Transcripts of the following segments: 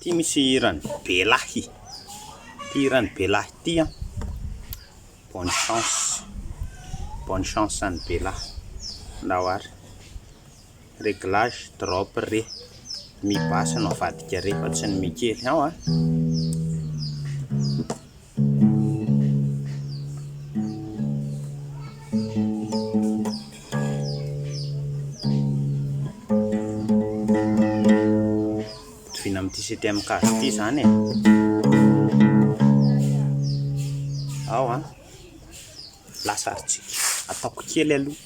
Ty misy rano belahy. Ty rano belahy ty bonne chance. Bonne chance rano belahy. Ndahoary. Réglage drop re. Mibasa no vadika re fa tsy ny mikely ao Vina amin'ity CTM kazo ity zany ao lasaritsika ataoko kely aloha.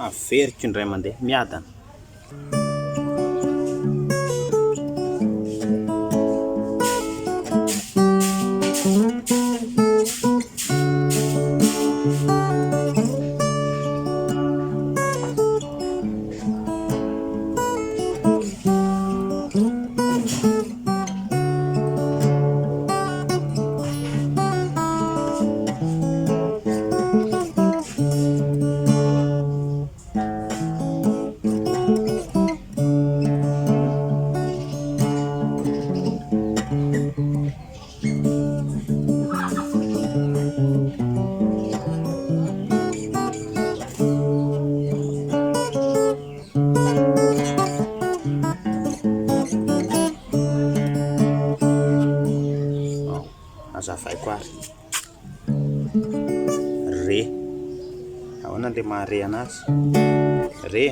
Averiko indray mandeha miadana. Azavaiko ary re ahoana le mahare anazy re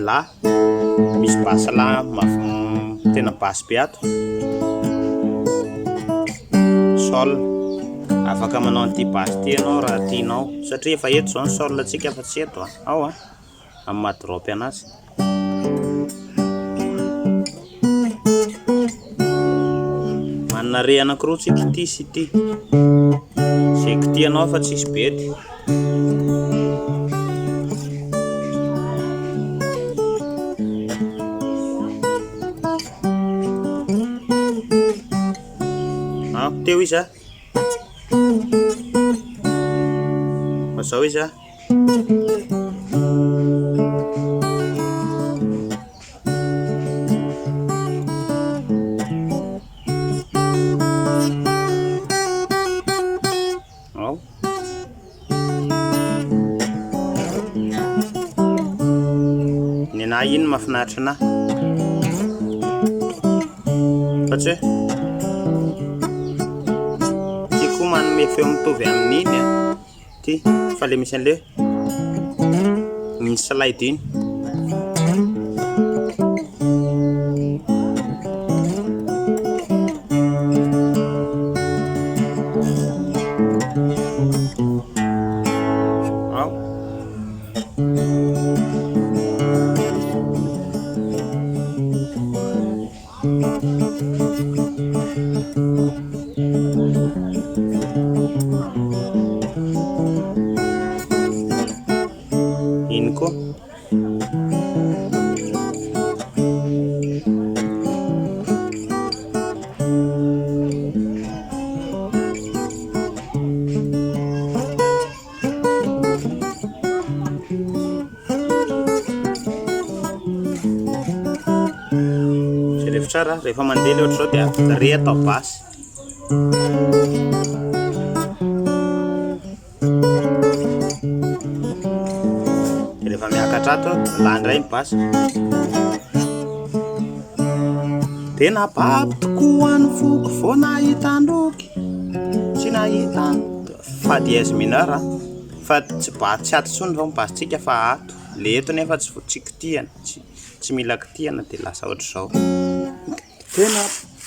la misy basy la tena basy be ato sol afaka manao an'ity basy ty ianao raha tianao satria efa eto zao ny sol atsika fa tsy eto ao amin'ny maha-drop anazy. Manana re anankiroa tsika ity sy ity zay kitianao fa tsisy bety. Teo izy mazao izy ao ny anahy iny mahafinaritra anahy fa tsy manome feo mitovy amin'iny ty fa le misy an'le ny slide iny ao iny koa tsara rehefa mandeha le ohatry zao dia re atao basy. Dia rehefa miakatra ato landray ny basy. tena baby tokoa ny foko vao nahitandroky tsy nahitany fa dièse mineur fa tsy ato tsony vao mibazitsika fa ato le eto nefa tsy kitihana tsy mila kitihana dia lasa ohatr'izao tena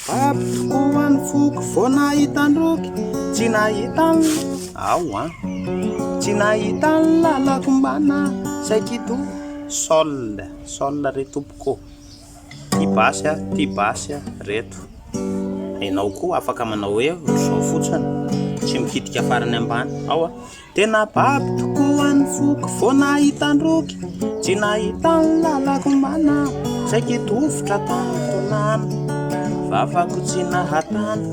baby tokoa ny foko vao nahitandroky tsy nahitany ao tsy nahitany lalako mbana saikito sol re tompoko ty basy reto ianao koa afaka manao hoe ohatr'izao fotsiny tsy mikitika farany ambany ao tena baby tokoa ny foko vao nahitandroky tsy nahitany lalako mbana saikitovotra tany tonana vavako tsy nahatany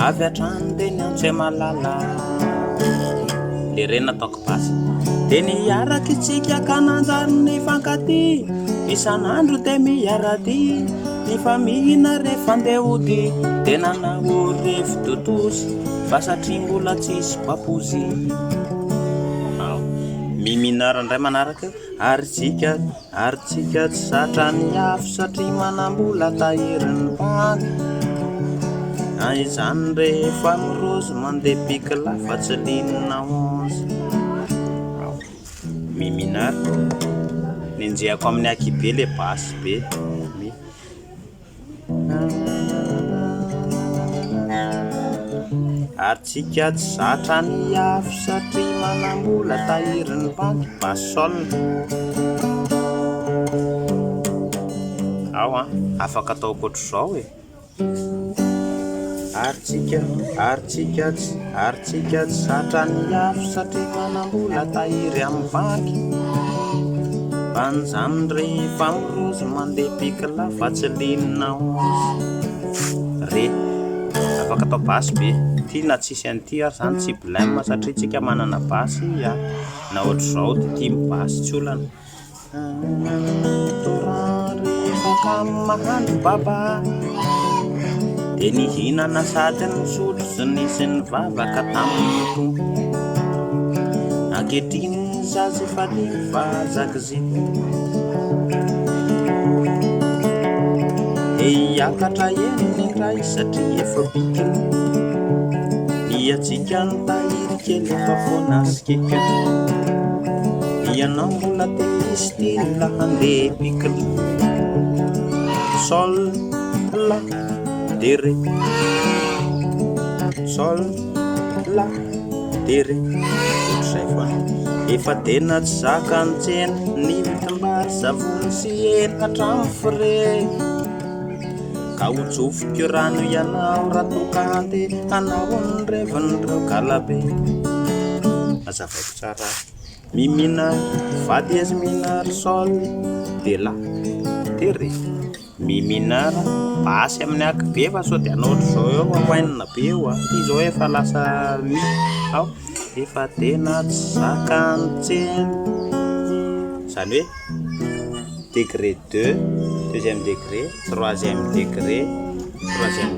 avy atrany dia ny antsy malala le reny nataoko basy dia niaraka itsika ka nanjary ny fankaty isan'andro dia miarady ny famihina rehefa andeha ody dia nanaorevy totosy fa satria mbola tsisy papozy mi mineur ndray manaraka ary tsika tsy zatra ny afo satria manambola tahiriny banky izany rehefa mirozy mandeha bikila fa tsy linina 11 mi mineur nenjehako amin'ny akibe le basy be ary tsika tsy zatra ny afo satria manambola tahiriny banky basol ao afaka ataoko ohatr'izao ary tsika tsy zatra ny afo satria manambola tahiry amin'ny banky fanjany rehefa mirozy mandeha bikila fa tsy linina 11 re afaka atao basy be ty na tsisy an'ity ary zany tsy blème satria tsika manana basy na ohatr'izao ty mibasy tsy olana toran rehefa ka mahandro baba dia nihinana sady ny sotro sy nisy ny vavaka tamin'ny tompo ankehitriny zaza efa nivazaka zito iakatra eniny indray satria efa bikiny niatsika ny tahiry kely efa foanasikeka ianao mbola teisy tila handeha bikily sol la de ré sol la de ré zay foana efa tena tsy zaka ny tsena ny vitim-bary savony sy hena hatramin'ny fre ka hotsofiko rano ianao ratokande anao ny revin'ireo galabe azavaiko tsara mi mineur fa dièse mineur sol de la de ré mi mineur basy amin'ny akibe fa sao dia anao ohatr'izao eo akoainina be eo ty zao efa lasa mi ao efa tena tsy zaka ny tsena zany hoe degré 2 deuxième degré troisième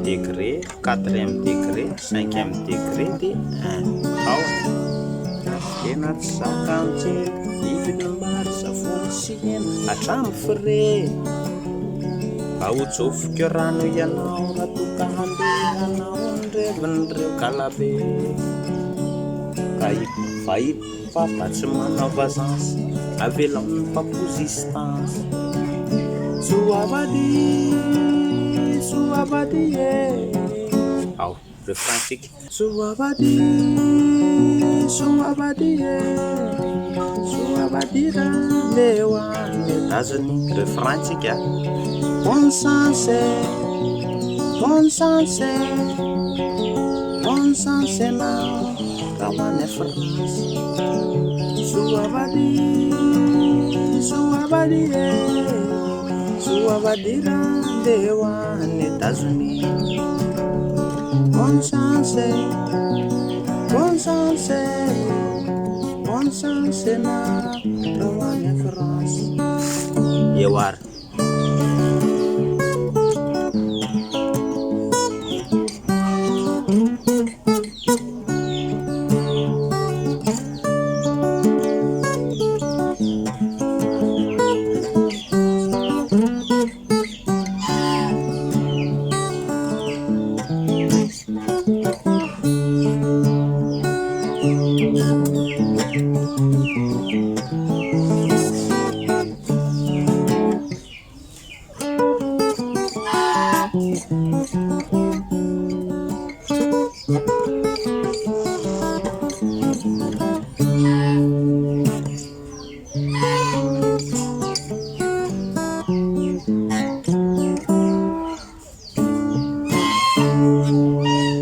degré 4e degré 5e degré dia 1 ao tena tsy zaka ny tsena ividim-bary savony sy hena hatramin'ny fre ahotsofiko rano ianao ratoka handeha anao ny revin'ireo galabe vahito papa tsy manao vazansa avelao ny paposistance soavady ao refrain tsika soavady randeo any États-Unis refrain tsika bonne chance na kawane France soavady randeo any États-Unis bonne chance na kawane France eo ary